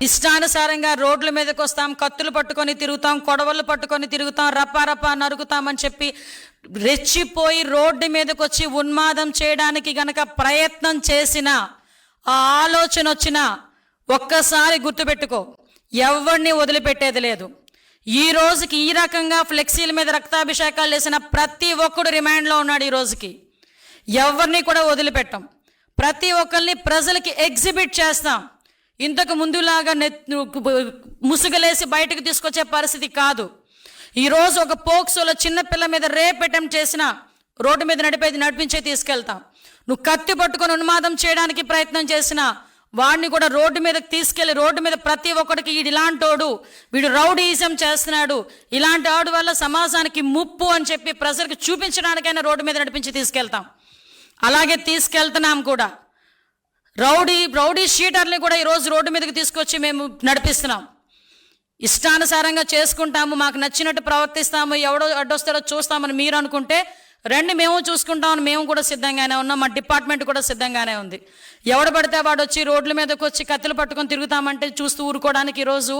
ఇష్టానుసారంగా రోడ్ల మీదకి వస్తాం, కత్తులు పట్టుకొని తిరుగుతాం, కొడవళ్ళు పట్టుకొని తిరుగుతాం, రపా నరుకుతామని చెప్పి రెచ్చిపోయి రోడ్డు మీదకి వచ్చి ఉన్మాదం చేయడానికి గనక ప్రయత్నం చేసిన ఆ ఆలోచన వచ్చిన ఒక్కసారి గుర్తుపెట్టుకో, ఎవరిని వదిలిపెట్టేది లేదు. ఈ రోజుకి ఈ రకంగా ఫ్లెక్సీల మీద రక్తాభిషేకాలు చేసిన ప్రతి ఒక్కడు రిమాండ్లో ఉన్నాడు. ఈ రోజుకి ఎవరిని కూడా వదిలిపెట్టాం. ప్రతి ఒక్కరిని ప్రజలకి ఎగ్జిబిట్ చేస్తాం. ఇంతకు ముందులాగా ముసుగులేసి బయటకు తీసుకొచ్చే పరిస్థితి కాదు. ఈరోజు ఒక పోక్సోలో చిన్నపిల్ల మీద రేప్ అటెంప్ట్ చేసిన రోడ్డు మీద నడిపించే తీసుకెళ్తాం. నువ్వు కత్తి పట్టుకొని ఉన్మాదం చేయడానికి ప్రయత్నం చేసిన వాడిని కూడా రోడ్డు మీదకి తీసుకెళ్లి రోడ్డు మీద ప్రతి ఒక్కడికి ఇలాంటోడు, వీడు రౌడీయిజం చేస్తున్నాడు, ఇలాంటి ఆడు వల్ల సమాజానికి ముప్పు అని చెప్పి ప్రజలకు చూపించడానికైనా రోడ్డు మీద నడిపించి తీసుకెళ్తాం. అలాగే తీసుకెళ్తున్నాం కూడా. రౌడీ షీటర్ని కూడా ఈరోజు రోడ్డు మీదకి తీసుకొచ్చి మేము నడిపిస్తున్నాం. ఇష్టానుసారంగా చేసుకుంటాము, మాకు నచ్చినట్టు ప్రవర్తిస్తాము, ఎవడో అడ్డొస్తాడో చూస్తామని మీరు అనుకుంటే రండి, మేము చూసుకుంటామని మేము కూడా సిద్ధంగానే ఉన్నాం. మా డిపార్ట్మెంట్ కూడా సిద్ధంగానే ఉంది. ఎవడు పడితే వాడు వచ్చి రోడ్ల మీదకి వచ్చి కత్తులు పట్టుకొని తిరుగుతామంటే చూస్తూ ఊరుకోవడానికి ఈరోజు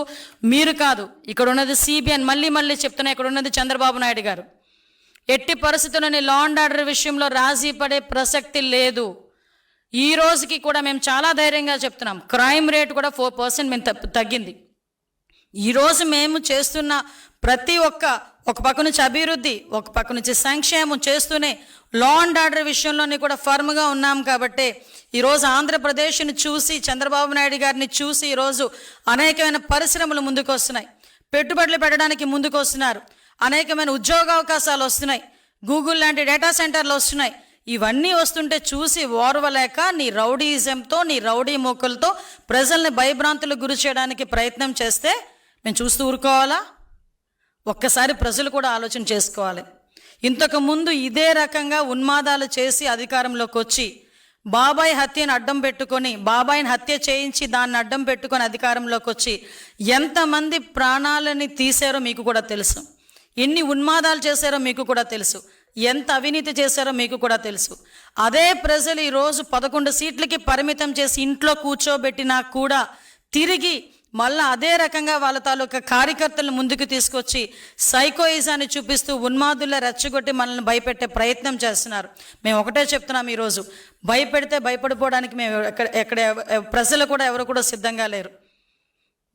మీరు కాదు, ఇక్కడ ఉన్నది సిబిఎన్. మళ్ళీ చెప్తున్నా, ఇక్కడ ఉన్నది చంద్రబాబు నాయుడు గారు. ఎట్టి పరిస్థితుల్లోని లా అండ్ ఆర్డర్ విషయంలో రాజీ పడే ప్రసక్తి లేదు. ఈ రోజుకి కూడా మేము చాలా ధైర్యంగా చెప్తున్నాం, క్రైమ్ రేట్ కూడా 4% మేము తగ్గింది. ఈరోజు మేము చేస్తున్న ప్రతి ఒక పక్క నుంచి అభివృద్ధి, ఒక పక్క నుంచి సంక్షేమం చేస్తూనే లా అండ్ ఆర్డర్ విషయంలోని కూడా ఫర్మ్గా ఉన్నాం. కాబట్టి ఈరోజు ఆంధ్రప్రదేశ్ని చూసి, చంద్రబాబు నాయుడు గారిని చూసి ఈరోజు అనేకమైన పరిశ్రమలు ముందుకు వస్తున్నాయి, పెట్టుబడులు పెట్టడానికి ముందుకు వస్తున్నారు, అనేకమైన ఉద్యోగ అవకాశాలు వస్తున్నాయి, గూగుల్ లాంటి డేటా సెంటర్లు వస్తున్నాయి. ఇవన్నీ వస్తుంటే చూసి ఓర్వలేక నీ రౌడీయిజంతో, నీ రౌడీ మూకలతో ప్రజల్ని భయభ్రాంతులకు గురి చేయడానికి ప్రయత్నం చేస్తే మేము చూస్తూ ఊరుకోవాలా? ఒక్కసారి ప్రజలు కూడా ఆలోచన చేసుకోవాలి. ఇంతకుముందు ఇదే రకంగా ఉన్మాదాలు చేసి అధికారంలోకి వచ్చి బాబాయ్ హత్యను అడ్డం పెట్టుకొని, బాబాయిని హత్య చేయించి దాన్ని అడ్డం పెట్టుకొని అధికారంలోకి వచ్చి ఎంతమంది ప్రాణాలని తీశారో మీకు కూడా తెలుసు, ఎన్ని ఉన్మాదాలు చేశారో మీకు కూడా తెలుసు, ఎంత అవినీతి చేశారో మీకు కూడా తెలుసు. అదే ప్రజలు ఈరోజు 11 సీట్లకి పరిమితం చేసి ఇంట్లో కూర్చోబెట్టినా కూడా తిరిగి మళ్ళీ అదే రకంగా వాళ్ళ తాలూకా కార్యకర్తలను ముందుకు తీసుకొచ్చి సైకోయిజాన్ని చూపిస్తూ ఉన్మాదుల్లో రెచ్చగొట్టి మనల్ని భయపెట్టే ప్రయత్నం చేస్తున్నారు. మేము ఒకటే చెప్తున్నాం, ఈరోజు భయపెడితే భయపడిపోవడానికి మేము ఎక్కడ ప్రజలు కూడా ఎవరు కూడా సిద్ధంగా లేరు.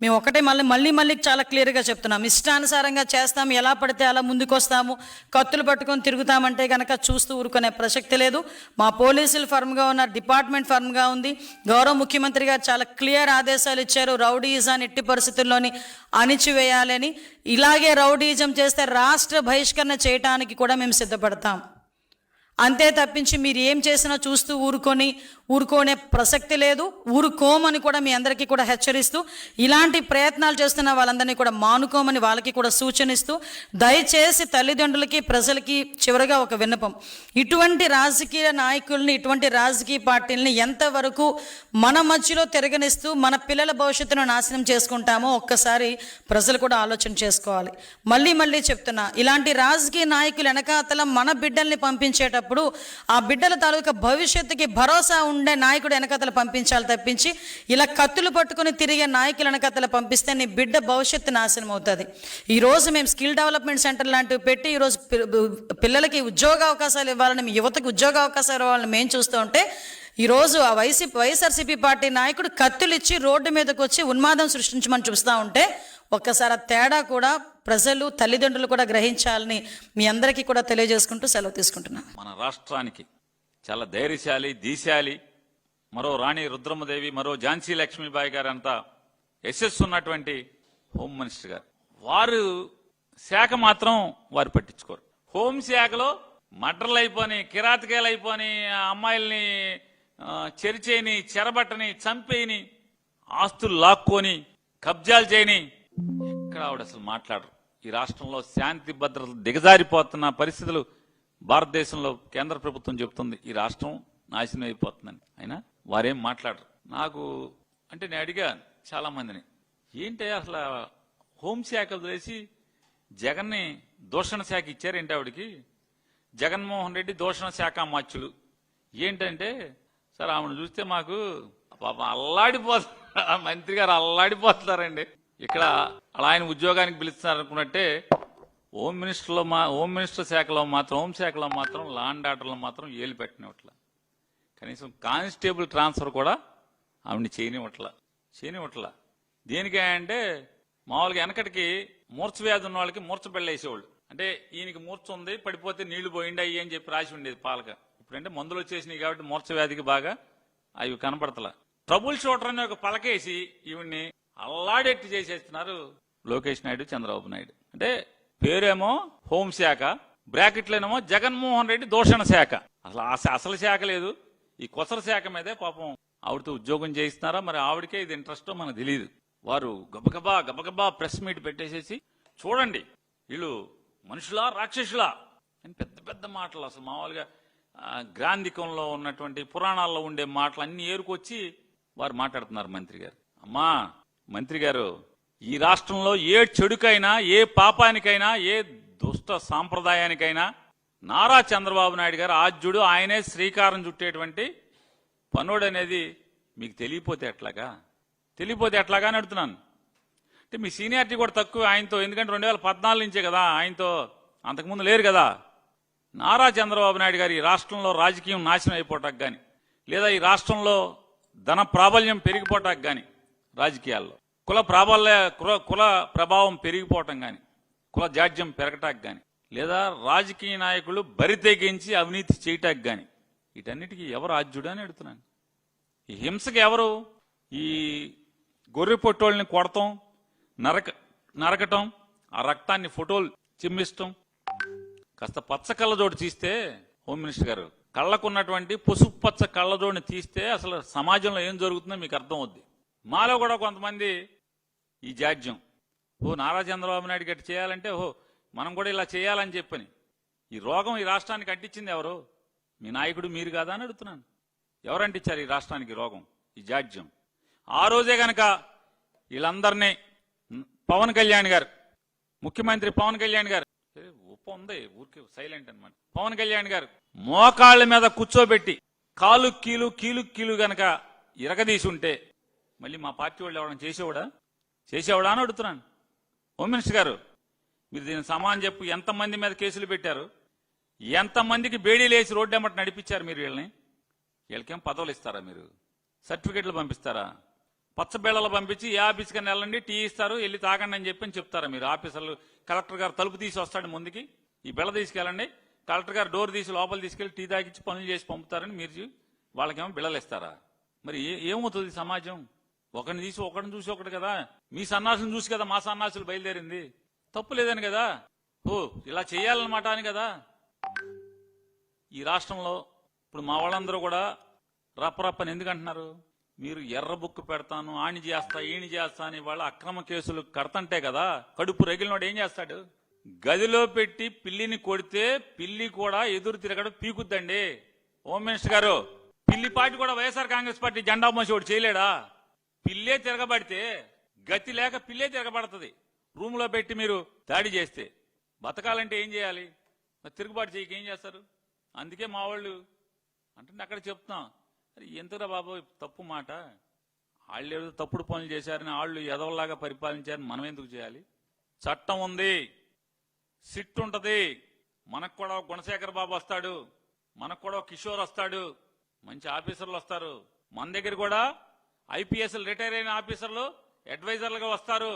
మేము ఒకటే మళ్ళీ చాలా క్లియర్గా చెప్తున్నాం, ఇష్టానుసారంగా చేస్తాం, ఎలా పడితే అలా ముందుకు వస్తాము, కత్తులు పట్టుకొని తిరుగుతామంటే కనుక చూస్తూ ఊరుకునే ప్రసక్తి లేదు. మా పోలీసులు ఫర్మ్గా ఉన్నారు, డిపార్ట్మెంట్ ఫర్మ్గా ఉంది. గౌరవ ముఖ్యమంత్రి గారు చాలా క్లియర్ ఆదేశాలు ఇచ్చారు, రౌడీయిజాన్ని ఎట్టి పరిస్థితుల్లోని అణిచివేయాలని. ఇలాగే రౌడీయిజం చేస్తే రాష్ట్ర బహిష్కరణ చేయడానికి కూడా మేము సిద్ధపడతాం. అంతే తప్పించి మీరు ఏం చేసినా చూస్తూ ఊరుకోనే ప్రసక్తి లేదు. ఊరుకోమని కూడా మీ అందరికీ కూడా హెచ్చరిస్తూ, ఇలాంటి ప్రయత్నాలు చేస్తున్న వాళ్ళందరినీ కూడా మానుకోమని వాళ్ళకి కూడా సూచనిస్తూ, దయచేసి తల్లిదండ్రులకి ప్రజలకి చివరిగా ఒక విన్నపం, ఇటువంటి రాజకీయ నాయకుల్ని, ఇటువంటి రాజకీయ పార్టీలని ఎంతవరకు మన మధ్యలో తిరగనిస్తూ మన పిల్లల భవిష్యత్తును నాశనం చేసుకుంటామో ఒక్కసారి ప్రజలు కూడా ఆలోచన చేసుకోవాలి. మళ్ళీ చెప్తున్నా, ఇలాంటి రాజకీయ నాయకులు వెనకాతల మన బిడ్డల్ని పంపించేటప్పుడు ఆ బిడ్డల తాలూకా భవిష్యత్తుకి భరోసా ఉండే నాయకుడు వెనకతలు పంపించాలి తప్పించి ఇలా కత్తులు పట్టుకుని తిరిగే నాయకులు వెనకతలు పంపిస్తే నీ బిడ్డ భవిష్యత్తు నాశనం అవుతుంది. ఈరోజు మేము స్కిల్ డెవలప్మెంట్ సెంటర్ లాంటివి పెట్టి ఈరోజు పిల్లలకి ఉద్యోగ అవకాశాలు ఇవ్వాలని, యువతకు ఉద్యోగ అవకాశాలు ఇవ్వాలని మేము చూస్తూ ఉంటే ఈరోజు ఆ వైఎస్ఆర్సీపీ పార్టీ నాయకుడు కత్తులు ఇచ్చి రోడ్డు మీదకి వచ్చి ఉన్మాదం సృష్టించమని చూస్తూ ఉంటే ఒక్కసారి తేడా కూడా ప్రజలు, తల్లిదండ్రులు కూడా గ్రహించాలని మీ అందరికీ కూడా తెలియజేసుకుంటూ సెలవు తీసుకుంటున్నాను. మన రాష్ట్రానికి చాలా ధైర్యశాలి, దీశాలి, మరో రాణి రుద్రమదేవి, మరో ఝాన్సీ లక్ష్మీబాయి గారు అంతా యశస్సు ఉన్నటువంటి హోమ్ మినిస్టర్ గారు, వారు శాఖ మాత్రం వారు పట్టించుకోరు. హోంశాఖలో మర్డర్లు అయిపోని, కిరాతకాయలు అయిపోని, అమ్మాయిల్ని చెరిచేయని, చెరబట్టని, చంపేయని, ఆస్తులు లాక్కొని కబ్జాలు చేయని ఇక్కడ ఆవిడ అసలు మాట్లాడరు. ఈ రాష్ట్రంలో శాంతి భద్రతలు దిగజారిపోతున్న పరిస్థితులు భారతదేశంలో కేంద్ర ప్రభుత్వం చెబుతుంది, ఈ రాష్ట్రం నాశనం అయిపోతుందని. అయినా వారేం మాట్లాడరు. నాకు అంటే నేను అడిగాను చాలా మందిని, ఏంటి అసలు హోంశాఖ వదిలేసి జగన్ని దూషణ శాఖ ఇచ్చారేంటి ఆవిడికి? జగన్మోహన్ రెడ్డి దూషణ శాఖ అమాత్యుడు ఏంటంటే, సార్ ఆమెను చూస్తే మాకు పాపం అల్లాడిపోతుంది. ఆ మంత్రి గారు అల్లాడిపోతున్నారండి. ఇక్కడ అలా ఆయన ఉద్యోగానికి పిలుస్తున్నారు అనుకున్నట్టే హోమ్ మినిస్టర్ శాఖలో మాత్రం, హోంశాఖలో మాత్రం, లా అండ్ ఆర్డర్లో మాత్రం ఏలు పెట్టనివ్వట్ల. కనీసం కానిస్టేబుల్ ట్రాన్స్ఫర్ కూడా ఆవిడని చేయనివ్వట్ల. దేనికంటే మామూలుగా వెనకటికి మూర్ఛ వ్యాధి ఉన్న వాళ్ళకి మూర్ఛ బెళ్ళేసేవాళ్ళు. అంటే ఈయనకి మూర్ఛ ఉంది, పడిపోతే నీళ్లు పోయిండి అయ్యి అని చెప్పి రాసి ఉండేది పాలక. ఇప్పుడంటే మందులు వచ్చేసినాయి కాబట్టి మూర్ఛ వ్యాధికి బాగా అవి కనపడతలా. ట్రబుల్ షూటర్ అనే ఒక పలకేసి ఈవిడ్ని అల్లాడెట్టి చేసేస్తున్నారు లోకేష్ నాయుడు, చంద్రబాబు నాయుడు. అంటే పేరేమో హోంశాఖ, బ్రాకెట్లేనేమో జగన్మోహన్ రెడ్డి దూషణ శాఖ. అసలు శాఖ లేదు. ఈ కొసర శాఖ మీదే పాపం ఆవిడతో ఉద్యోగం చేయిస్తున్నారా మరి ఆవిడకే ఇది ఇంట్రెస్టో మనకు తెలియదు. వారు గబగబా ప్రెస్ మీట్ పెట్టేసేసి చూడండి వీళ్ళు మనుషులా రాక్షసులా అని పెద్ద పెద్ద మాటలు, అసలు మామూలుగా గ్రాంధికంలో ఉన్నటువంటి పురాణాల్లో ఉండే మాటలు అన్ని ఏరుకొచ్చి వారు మాట్లాడుతున్నారు మంత్రి గారు. అమ్మా మంత్రి గారు, ఈ రాష్ట్రంలో ఏ చెడుకైనా, ఏ పాపానికైనా, ఏ దుష్ట సాంప్రదాయానికైనా నారా చంద్రబాబు నాయుడు గారు ఆద్యుడు, ఆయనే శ్రీకారం చుట్టేటువంటి పనుడు అనేది మీకు తెలియపోతే ఎట్లాగా అని అడుగుతున్నాను. అంటే మీ సీనియారిటీ కూడా తక్కువ ఆయనతో, ఎందుకంటే 2014 నుంచే కదా ఆయనతో, అంతకుముందు లేరు కదా. నారా చంద్రబాబు నాయుడు గారు ఈ రాష్ట్రంలో రాజకీయం నాశనం అయిపోవటానికి కానీ, లేదా ఈ రాష్ట్రంలో ధన ప్రాబల్యం పెరిగిపోవటానికి కానీ, రాజకీయాల్లో కుల ప్రభావం పెరిగిపోవటం కానీ, కుల జాడ్యం పెరగటానికి కానీ, లేదా రాజకీయ నాయకులు బరితెగించి అవినీతి చేయటానికి కానీ, వీటన్నిటికీ ఎవరు ఆద్యుడు అని అడుగుతున్నాను. ఈ హింసకి ఎవరు? ఈ గొర్రె పొట్టోళ్ళని కొడతాం, నరకటం, ఆ రక్తాన్ని ఫోటోలు చిమ్మిస్తాం. కాస్త పచ్చ కళ్ళజోడు తీస్తే హోమ్ మినిస్టర్ గారు, కళ్ళకున్నటువంటి పసుపు పచ్చ కళ్ళజోడిని తీస్తే అసలు సమాజంలో ఏం జరుగుతుందో మీకు అర్థం అవుద్ది. మాలో కూడా కొంతమంది ఈ జాడ్యం, నారా చంద్రబాబు నాయుడు గట్టి చేయాలంటే మనం కూడా ఇలా చేయాలని చెప్పని. ఈ రోగం ఈ రాష్ట్రానికి అంటించింది ఎవరు? మీ నాయకుడు మీరు కాదా అని అడుగుతున్నాను. ఎవరు అంటించారు ఈ రాష్ట్రానికి రోగం, ఈ జాడ్యం? ఆ రోజే గనక వీళ్ళందరినీ పవన్ కళ్యాణ్ గారు, ముఖ్యమంత్రి పవన్ కళ్యాణ్ గారు, ఉంది ఊరికి సైలెంట్ అనమాట, పవన్ కళ్యాణ్ గారు మోకాళ్ళ మీద కూర్చోబెట్టి కాలు కీలు గనక ఇరగదీసి ఉంటే మళ్ళీ మా పార్టీ వాళ్ళు ఎవరైనా చేసేవాడా అని అడుగుతున్నాను. హోమ్ మినిస్టర్ గారు, మీరు దీనికి సమానం చెప్పు. ఎంతమంది మీద కేసులు పెట్టారు? ఎంతమందికి బేడీలు వేసి రోడ్డు ఎమ్మట నడిపించారు మీరు? వీళ్ళకేం పదవులు ఇస్తారా? మీరు సర్టిఫికెట్లు పంపిస్తారా? పచ్చబేళలు పంపించి ఏ ఆఫీస్ కన్నా వెళ్ళండి, టీ ఇస్తారు, వెళ్ళి తాగండి అని చెప్పి చెప్తారా మీరు? ఆఫీసర్లు, కలెక్టర్ గారు తలుపు తీసి వస్తాడు ముందుకి, ఈ బెళ్ళ తీసుకెళ్ళండి, కలెక్టర్ గారు డోర్ తీసి లోపల తీసుకెళ్లి టీ తాగించి పనులు చేసి పంపుతారని మీరు వాళ్ళకేమో బిళ్ళలు ఇస్తారా? మరి ఏమవుతుంది సమాజం? ఒకరిని చూసి ఒకటి కదా. మీ సన్నాసులను చూసి కదా మా సన్నాసులు బయలుదేరింది. తప్పు లేదని కదా, ఇలా చేయాలన్నమాట అని కదా. ఈ రాష్ట్రంలో ఇప్పుడు మా వాళ్ళందరూ కూడా రప్పని ఎందుకంటున్నారు? మీరు ఎర్ర బుక్కు పెడతాను, ఆణి చేస్తా, ఈణి చేస్తా అని వాళ్ళ అక్రమ కేసులు కడతంటే కదా. కడుపు రగిలినోడు ఏం చేస్తాడు? గదిలో పెట్టి పిల్లిని కొడితే పిల్లి కూడా ఎదురు తిరగడం పీకుద్దండి. హోమ్ మినిస్టర్ గారు, పిల్లి పార్టీ కూడా వైఎస్ఆర్ కాంగ్రెస్ పార్టీ జెండా మోసేవాడు చేయలేడా? పిల్లే తిరగబడితే, గతి లేక పిల్లే తిరగబడుతుంది. రూమ్ లో పెట్టి మీరు దాడి చేస్తే బతకాలంటే ఏం చేయాలి? తిరుగుబాటు చేయక ఏం చేస్తారు? అందుకే మా వాళ్ళు అంటే అక్కడ చెప్తున్నాం, ఎంతరా బాబు తప్పు మాట. వాళ్ళు ఏదో తప్పుడు పనులు చేశారని, వాళ్ళు ఎదవల్లాగా పరిపాలించారని మనం ఎందుకు చేయాలి? చట్టం ఉంది, సిట్ ఉంటది. మనకు కూడా గుణశేఖర్ బాబు వస్తాడు, మనకు కూడా కిషోర్ వస్తాడు, మంచి ఆఫీసర్లు వస్తారు. మన దగ్గర కూడా ఐపీఎస్లు రిటైర్ అయిన ఆఫీసర్లు అడ్వైజర్లుగా వస్తారు.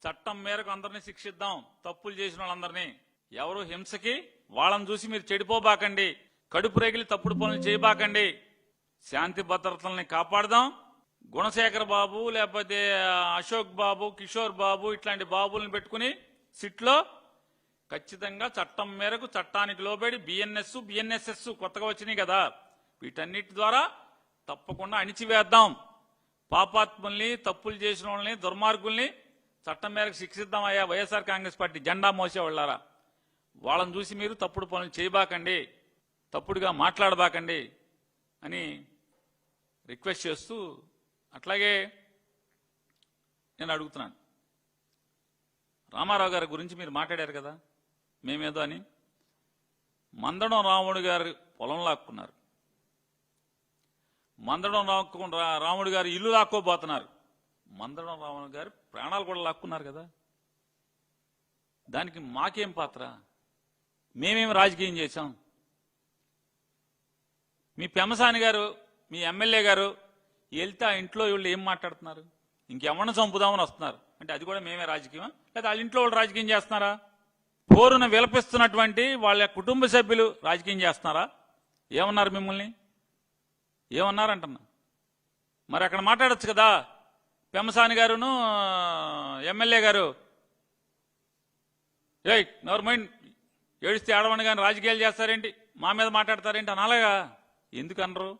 చట్టం మేరకు అందరినీ శిక్షిద్దాం, తప్పులు చేసిన వాళ్ళందరినీ. ఎవరు హింసకి వాళ్ళని చూసి మీరు చెడిపోబాకండి, కడుపు రేగిలి తప్పుడు పనులు చేయబాకండి. శాంతి భద్రతల్ని కాపాడదాం. గుణశేఖర్ బాబు, లేకపోతే అశోక్ బాబు, కిషోర్ బాబు, ఇట్లాంటి బాబుల్ని పెట్టుకుని సిట్లో ఖచ్చితంగా చట్టం మేరకు, చట్టానికి లోబడి బిఎన్ఎస్ఎస్ కొత్తగా వచ్చినాయి కదా, వీటన్నిటి ద్వారా తప్పకుండా అణిచివేద్దాం. పాపాత్ముల్ని, తప్పులు చేసిన వాళ్ళని, దుర్మార్గుల్ని చట్టం మేరకు శిక్షిద్దాం. అయ్యా వైఎస్ఆర్ కాంగ్రెస్ పార్టీ జెండా మోసేవాళ్ళారా, వాళ్ళని చూసి మీరు తప్పుడు పనులు చేయబాకండి, తప్పుడుగా మాట్లాడబాకండి అని రిక్వెస్ట్ చేస్తూ, అట్లాగే నేను అడుగుతున్నాను, రామారావు గారి గురించి మీరు మాట్లాడారు కదా మేమేదో అని. మందడం రాముడు గారి పొలం లాక్కున్నారు, మందడం రాముడు గారు ఇల్లు లాక్కోబోతున్నారు. మందడం రామన్ గారు ప్రాణాలు కూడా లాక్కున్నారు కదా, దానికి మాకేం పాత్ర? మేమేం రాజకీయం చేశాం? మీ పెమ్మసాని గారు, మీ ఎమ్మెల్యే గారు వెళ్తే ఆ ఇంట్లో వీళ్ళు ఏం మాట్లాడుతున్నారు? ఇంకెవరిని చంపుదామని వస్తున్నారు అంటే అది కూడా మేమే రాజకీయమా? లేదా వాళ్ళ ఇంట్లో వాళ్ళు రాజకీయం చేస్తున్నారా? పోరున విలపిస్తున్నటువంటి వాళ్ళ కుటుంబ సభ్యులు రాజకీయం చేస్తున్నారా? ఏమన్నారు మిమ్మల్ని? ఏమన్నారంటున్నా? మరి అక్కడ మాట్లాడొచ్చు కదా. పెమ్మసాని గారును ఎమ్మెల్యే గారు నెవర్ మైండ్, ఏడిస్తే ఆడవని కానీ రాజకీయాలు చేస్తారేంటి, మా మీద మాట్లాడతారేంటి అనాలగా. ఎందుకు అనరు?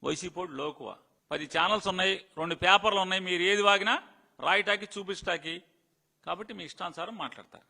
వైసీపోడు లోకువ. 10 ఛానల్స్ ఉన్నాయి, 2 పేపర్లు ఉన్నాయి, మీరు ఏది వాగినా రాయటాకి చూపించటాకి. కాబట్టి మీ ఇష్టానుసారం మాట్లాడతారు.